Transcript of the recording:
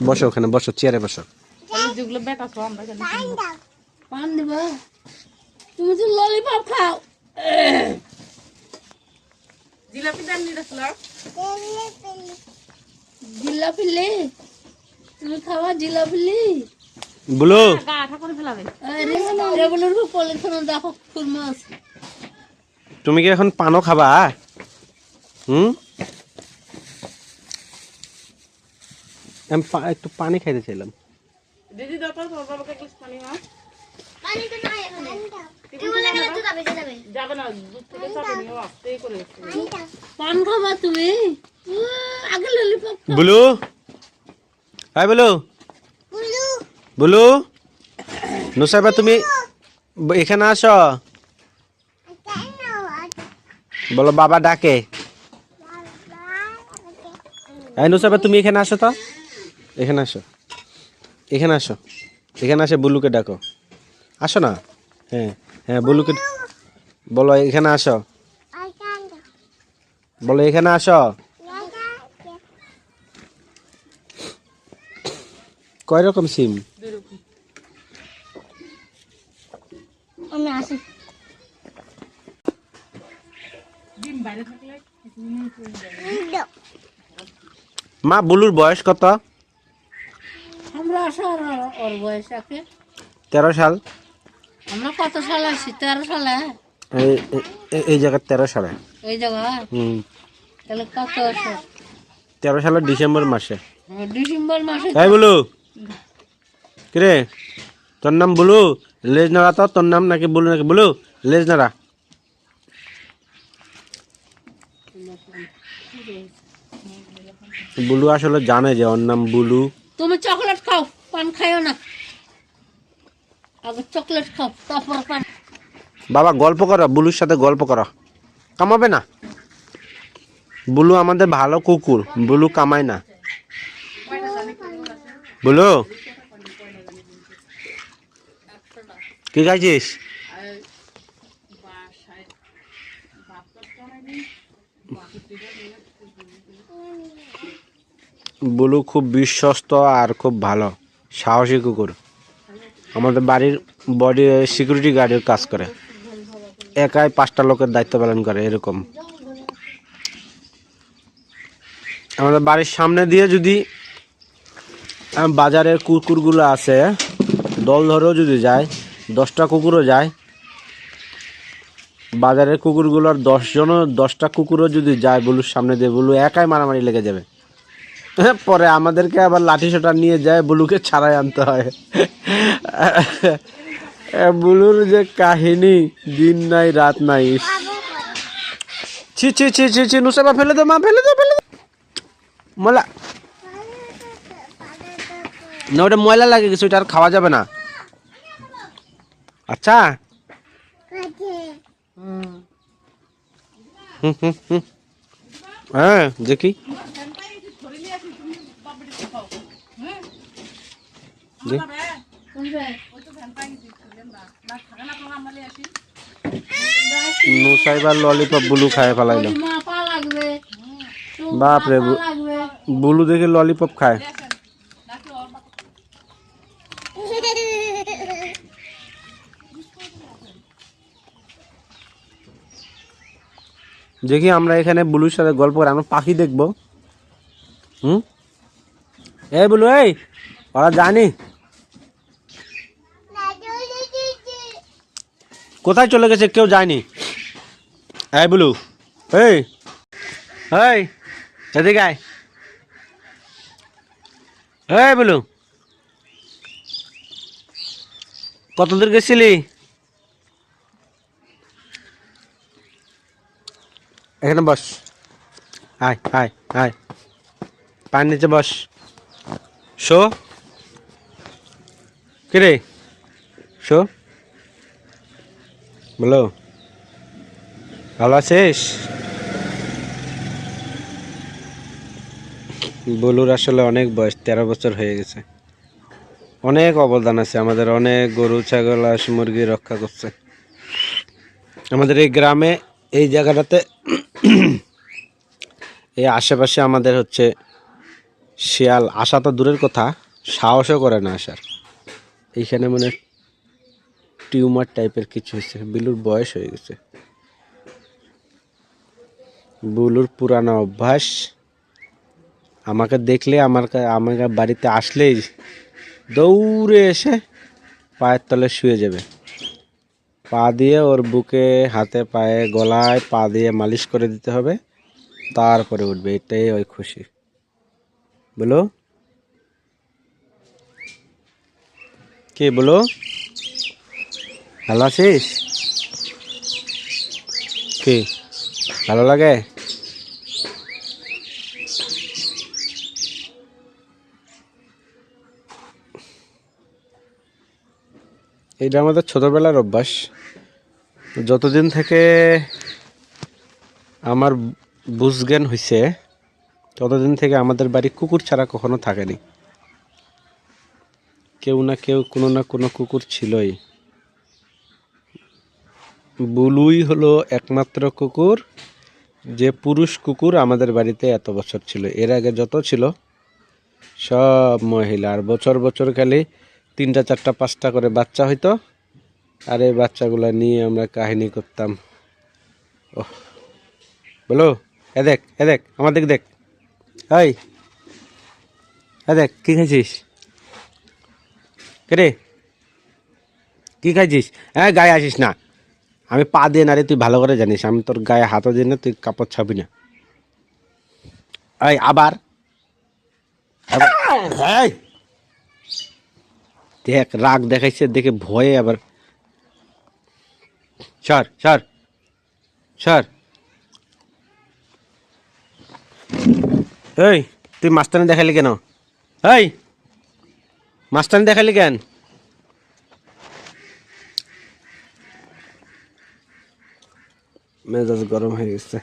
বসো ওখানে, বসো চেয়ারে বসো। পান দিব, তুমি তো ললিপপ খাও। জিলাপি দান নিয়ে আসলাম। জিলাপিলি তুমি খাওয়া জিলাপিলি বলো গাঠা করে ফেলাবে। রেগুলার পলিথিন দেখো খুরমা আছে। তুমি কি এখন পানও খাবা? আমি একটু পানি খাইতে চাইলাম। দিদি দাও তো বাবাকে গ্লাস পানি। হ্যাঁ পানি তো নাই এখানে তুই বলে গেলে তো যাবে যাবে না, দুধ থেকে চাপে নিও আস্তে করে। পান খাবা তুমি? আগে ললিপপ বলো হাই, বলো বুলু বলো। নুসাইবা তুমি এখানে আসো, বলো বাবা ডাকে। এই নুসাইবা তুমি এখানে আসো তো, এখানে আসো, এখানে আসো, এখানে আসে বুলুকে ডাকো। আসো না। হ্যাঁ হ্যাঁ, বুলুকে বলো এখানে আসো, বলো এখানে আসো। কয় রকম সিম? আমি আসি ডিম বাইরে থাকলে মা বুলুর বয়স কত? আমরা আসা ওর বয়স আছে 13 সাল। আমরা কত সাল আসি? 13 সালে। এই জায়গার 13 সালে। এই জায়গা তাহলে কত আছে? 13 সালের ডিসেম্বর মাসে। ডিসেম্বর মাসে। এই বুলু, কিরে তোর নাম বুলু? লেজ নাড়া তো, তোর নাম নাকি বুলু নাকি? বুলু লেজ নাড়া। বুলু আসলে জানে যে ওর নাম বুলু। তুমি চকলেট খাও, পান খাইও না। আগে চকলেট খাও তারপর পান। বাবা গল্প করো, বুলুর সাথে গল্প করো, কামাবে না। বুলু আমাদের ভালো কুকুর, বুলু কামায় না। বুলু কি খাইছিস? বুলু খুব বিশ্বস্ত আর খুব ভালো সাহসী কুকুর। আমাদের বাড়ির বডি সিকিউরিটি গার্ডের কাজ করে, একাই 5টা লোকের দায়িত্ব পালন করে এরকম। আমাদের বাড়ির সামনে দিয়ে যদি বাজারের কুকুরগুলো আছে, দল ধরেও যদি যায়, 10টা কুকুরও যায়, বাজারের কুকুরগুলোর 10টা কুকুরও যদি যায় বুলুর সামনে দিয়ে, বুলু একাই মারামারি লেগে যাবে। পরে আমাদেরকে আবার লাঠি সোটা নিয়ে যায় বুলুকে ছাড়াই আনতে হয়। বুলুর যে কাহিনী, দিন নাই রাত নাই। ছি ছি ছি ছি ছি, নুসাইবা ফেলে দো, মা ফেলে দো, ফেলে দো। ময়লা না, ওটা ময়লা লাগে গেছে, ওটা আর খাওয়া যাবে না। আচ্ছা হ্যাঁ দেখি নুসাইবার ললিপপ বুলু খায় ফেলাইল। বাপরে, বুলু দেখে ললিপপ খায়। দেখি আমরা এখানে বুলুর সাথে গল্প করে আমরা পাখি দেখবো। এই বুলু, এই ওরা জানি কোথায় চলে গেছে, কেউ যায়নি। এই বুলু, এই এই এদিকে আয়। এই বুলু, কত দূর গেছিলি? এখানে বস, আয় আয় আয়, পায়ের নিচে বস। শো, কিরে শো, বলো ভালো আছিস? বুলুর আসলে অনেক বয়স, 13 বছর হয়ে গেছে। অনেক অবদান আছে আমাদের, অনেক গরু ছাগল হাঁস মুরগি রক্ষা করছে আমাদের এই গ্রামে। এই জায়গাটাতে এই আশেপাশে আমাদের হচ্ছে শিয়াল আসা তো দূরের কথা, সাহসও করে না আসার। এইখানে মানে টিউমার টাইপের কিছু হয়েছে, বিলুর বয়স হয়ে গেছে। বুলুর পুরানো অভ্যাস, আমাকে দেখলে আমার বাড়িতে আসলেই দৌড়ে এসে পায়ের তলে শুয়ে যাবে। পা দিয়ে ওর বুকে, হাতে, পায়ে, গলায় পা দিয়ে মালিশ করে দিতে হবে, তারপরে উঠবে। এটাই ওই খুশি। বলো কি, বলো ভালো আছিস? কি ভালো লাগে? এটা আমাদের ছোটবেলার অভ্যাস। যতদিন থেকে আমার বুঝজ্ঞান হয়েছে ততদিন থেকে আমাদের বাড়ি কুকুর ছাড়া কখনো থাকেনি। কেউ না কেউ, কোনো না কোনো কুকুর ছিলই। বুলুই হলো একমাত্র কুকুর, যে পুরুষ কুকুর আমাদের বাড়িতে এত বছর ছিল। এর আগে যত ছিল সব মহিলা। আর বছর বছর খালি 3টা 4টা 5টা করে বাচ্চা হইতো, আর এই বাচ্চাগুলো নিয়ে আমরা কাহিনী করতাম। ওহ, বলো এ দেখ আমার দিক দেখ। এই দেখ কি খাইছিস? কে রে, কি খাইছিস? হ্যাঁ, গায়ে আসিস না। আমি পা দিয়ে না রে, তুই ভালো করে জানিস। আমি তোর গায়ে হাতও দিই না, তুই কাপড় ছাবি না। এই আবার এই, দেখ রাগ দেখাইছে, দেখে ভয়ে আবার। সর সর সর। এই তুই মাস্টারনি দেখালি কেন? এই মাস্টারনি দেখালি কেন? মেজাজ গরম হয়ে গেছে।